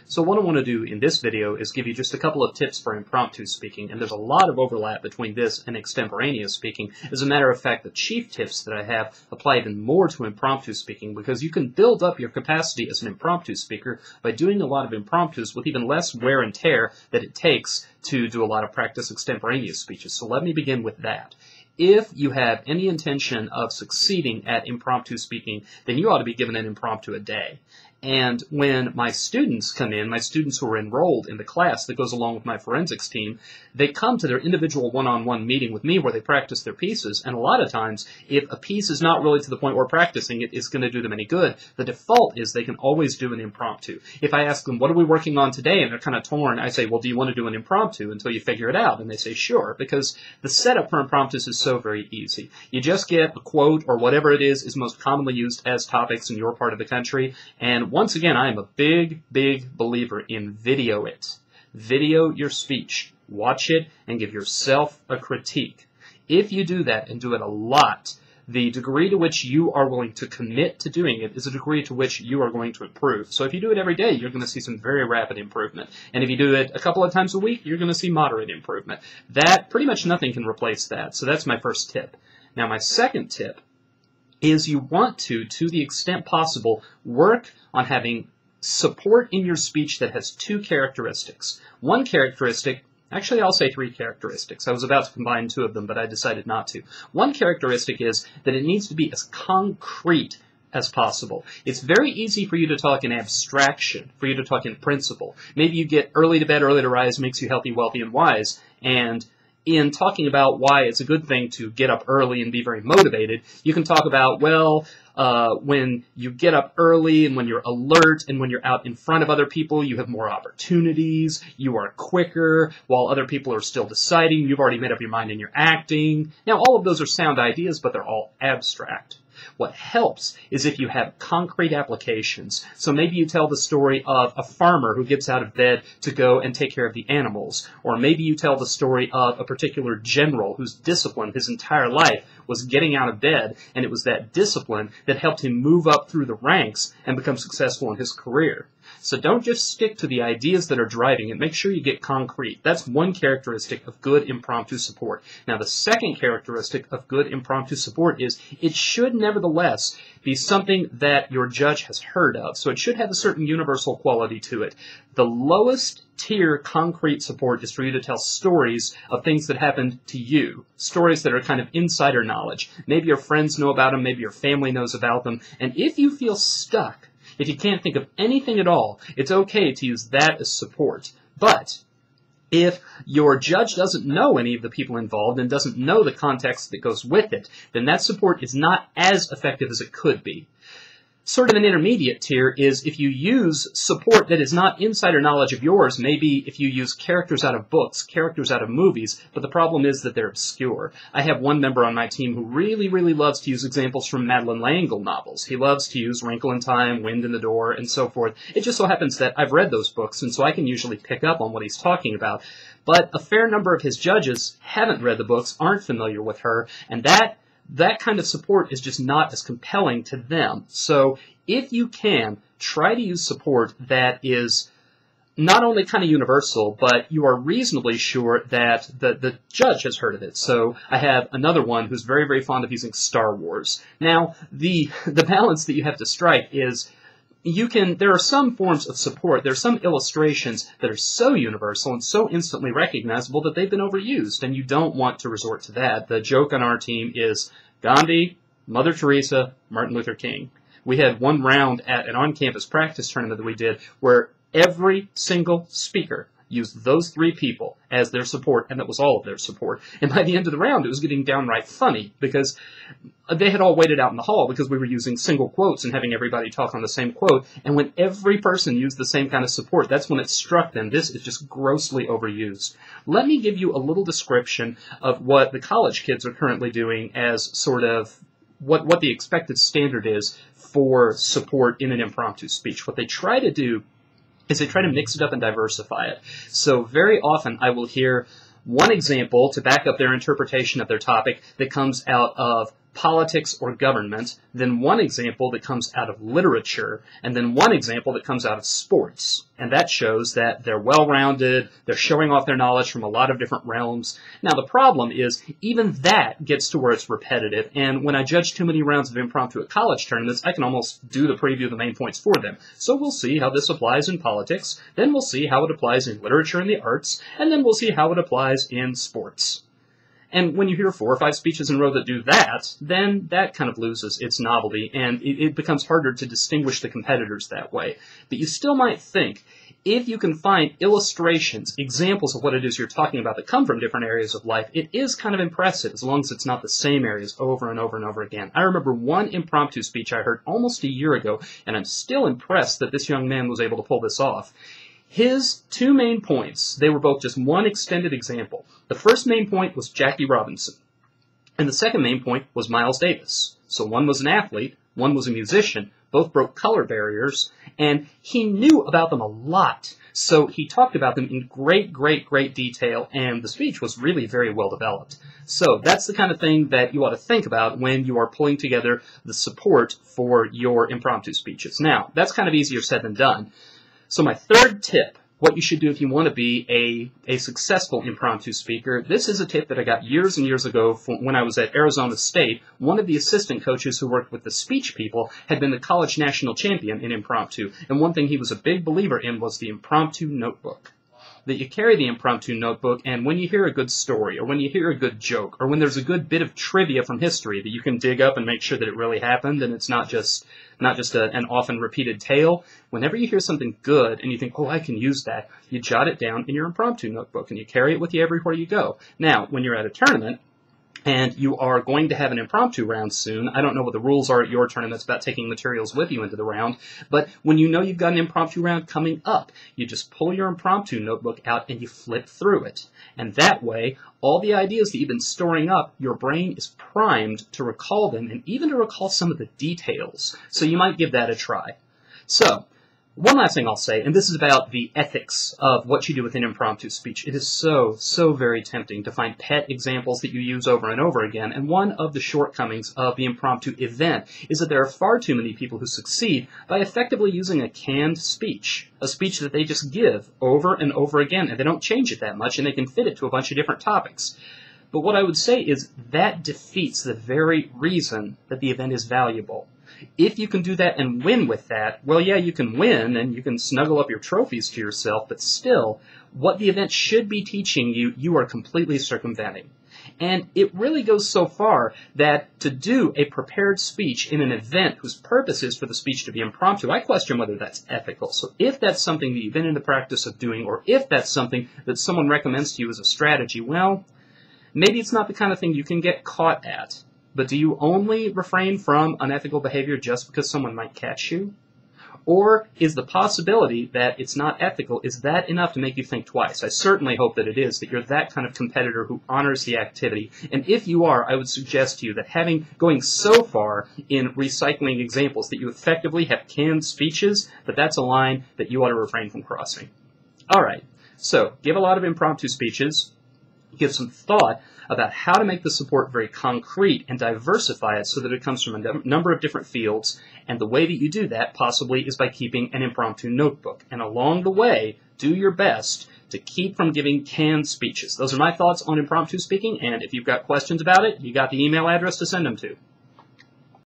So what I want to do in this video is give you just a couple of tips for impromptu speaking, and there's a lot of overlap between this and extemporaneous speaking. As a matter of fact, the chief tips that I have apply even more to impromptu speaking, because you can build up your capacity as an impromptu speaker by doing a lot of impromptus with even less wear and tear that it takes to do a lot of practice extemporaneous speeches. So let me begin with that. If you have any intention of succeeding at impromptu speaking, then you ought to be given an impromptu a day. And when my students come in, my students who are enrolled in the class that goes along with my forensics team, they come to their individual one-on-one meeting with me where they practice their pieces. And a lot of times, if a piece is not really to the point where practicing it is going to do them any good, the default is they can always do an impromptu. If I ask them, what are we working on today? And they're kind of torn, I say, well, do you want to do an impromptu until you figure it out? And they say, sure, because the setup for impromptus is so very easy. You just get a quote or whatever it is most commonly used as topics in your part of the country, and once again, I am a big believer in video it. Video your speech. Watch it and give yourself a critique. If you do that and do it a lot, the degree to which you are willing to commit to doing it is a degree to which you are going to improve. So if you do it every day, you're going to see some very rapid improvement. And if you do it a couple of times a week, you're going to see moderate improvement. That, pretty much nothing can replace that. So that's my first tip. Now my second tip is you want to the extent possible, work on having support in your speech that has two characteristics. One characteristic, actually I'll say three characteristics. I was about to combine two of them, but I decided not to. One characteristic is that it needs to be as concrete as possible. It's very easy for you to talk in abstraction, for you to talk in principle. Maybe you get early to bed, early to rise makes you healthy, wealthy, and wise, and in talking about why it's a good thing to get up early and be very motivated, you can talk about, well, when you get up early and when you're alert and when you're out in front of other people, you have more opportunities, you are quicker, while other people are still deciding, you've already made up your mind and you're acting. Now, all of those are sound ideas, but they're all abstract. What helps is if you have concrete applications. So maybe you tell the story of a farmer who gets out of bed to go and take care of the animals. Or maybe you tell the story of a particular general whose discipline his entire life was getting out of bed, and it was that discipline that helped him move up through the ranks and become successful in his career. So don't just stick to the ideas that are driving it. Make sure you get concrete. That's one characteristic of good impromptu support. Now, the second characteristic of good impromptu support is it should nevertheless be something that your judge has heard of. So it should have a certain universal quality to it. The lowest tier concrete support is for you to tell stories of things that happened to you. Stories that are kind of insider knowledge. Maybe your friends know about them, maybe your family knows about them. And if you feel stuck, if you can't think of anything at all, it's okay to use that as support. But if your judge doesn't know any of the people involved and doesn't know the context that goes with it, then that support is not as effective as it could be. Sort of an intermediate tier is if you use support that is not insider knowledge of yours, maybe if you use characters out of books, characters out of movies, but the problem is that they're obscure. I have one member on my team who really loves to use examples from Madeleine L'Engle novels. He loves to use Wrinkle in Time, Wind in the Door, and so forth. It just so happens that I've read those books, and so I can usually pick up on what he's talking about. But a fair number of his judges haven't read the books, aren't familiar with her, and that kind of support is just not as compelling to them. So if you can, try to use support that is not only kind of universal, but you are reasonably sure that the judge has heard of it. So I have another one who's very fond of using Star Wars. Now, the balance that you have to strike is there are some forms of support, there are some illustrations that are so universal and so instantly recognizable that they've been overused, and you don't want to resort to that. The joke on our team is Gandhi, Mother Teresa, Martin Luther King. We had one round at an on-campus practice tournament that we did where every single speaker used those three people as their support, and that was all of their support. And by the end of the round, it was getting downright funny because they had all waited out in the hall because we were using single quotes and having everybody talk on the same quote. And when every person used the same kind of support, that's when it struck them. This is just grossly overused. Let me give you a little description of what the college kids are currently doing as sort of what the expected standard is for support in an impromptu speech. What they try to do is they try to mix it up and diversify it. So very often I will hear one example to back up their interpretation of their topic that comes out of politics, or government, then one example that comes out of literature, and then one example that comes out of sports. And that shows that they're well-rounded, they're showing off their knowledge from a lot of different realms. Now, the problem is, even that gets to where it's repetitive, and when I judge too many rounds of impromptu at college tournaments, I can almost do the preview of the main points for them. So we'll see how this applies in politics, then we'll see how it applies in literature and the arts, and then we'll see how it applies in sports. And when you hear 4 or 5 speeches in a row that do that, then that kind of loses its novelty, and it becomes harder to distinguish the competitors that way. But you still might think, if you can find illustrations, examples of what it is you're talking about that come from different areas of life, it is kind of impressive, as long as it's not the same areas over and over and over again. I remember one impromptu speech I heard almost a year ago, and I'm still impressed that this young man was able to pull this off. His 2 main points, they were both just one extended example. The first main point was Jackie Robinson, and the second main point was Miles Davis. So one was an athlete, one was a musician, both broke color barriers, and he knew about them a lot. So he talked about them in great, great, great detail, and the speech was really very well developed. So that's the kind of thing that you ought to think about when you are pulling together the support for your impromptu speeches. Now, that's kind of easier said than done. So my third tip, what you should do if you want to be a successful impromptu speaker, this is a tip that I got years and years ago when I was at Arizona State. One of the assistant coaches who worked with the speech people had been the college national champion in impromptu, and one thing he was a big believer in was the impromptu notebook. That you carry the impromptu notebook, and when you hear a good story, or when you hear a good joke, or when there's a good bit of trivia from history that you can dig up and make sure that it really happened, and it's not just an often repeated tale, whenever you hear something good and you think, oh, I can use that, you jot it down in your impromptu notebook, and you carry it with you everywhere you go. Now, when you're at a tournament, and you are going to have an impromptu round soon. I don't know what the rules are at your tournaments about taking materials with you into the round, but when you know you've got an impromptu round coming up, you just pull your impromptu notebook out and you flip through it. And that way, all the ideas that you've been storing up, your brain is primed to recall them and even to recall some of the details. So you might give that a try. So, one last thing I'll say, and this is about the ethics of what you do with an impromptu speech. It is so, so very tempting to find pet examples that you use over and over again, and one of the shortcomings of the impromptu event is that there are far too many people who succeed by effectively using a canned speech, a speech that they just give over and over again, and they don't change it that much, and they can fit it to a bunch of different topics. But what I would say is that defeats the very reason that the event is valuable. If you can do that and win with that, well, yeah, you can win and you can snuggle up your trophies to yourself, but still, what the event should be teaching you, you are completely circumventing. And it really goes so far that to do a prepared speech in an event whose purpose is for the speech to be impromptu, I question whether that's ethical. So if that's something that you've been in the practice of doing, or if that's something that someone recommends to you as a strategy, well, maybe it's not the kind of thing you can get caught at. But do you only refrain from unethical behavior just because someone might catch you? Or is the possibility that it's not ethical, is that enough to make you think twice? I certainly hope that it is, that you're that kind of competitor who honors the activity. And if you are, I would suggest to you that going so far in recycling examples that you effectively have canned speeches, that's a line that you ought to refrain from crossing. All right, so give a lot of impromptu speeches. Give some thought about how to make the support very concrete and diversify it so that it comes from a number of different fields. And the way that you do that possibly is by keeping an impromptu notebook. And along the way, do your best to keep from giving canned speeches. Those are my thoughts on impromptu speaking, and if you've got questions about it, you got the email address to send them to.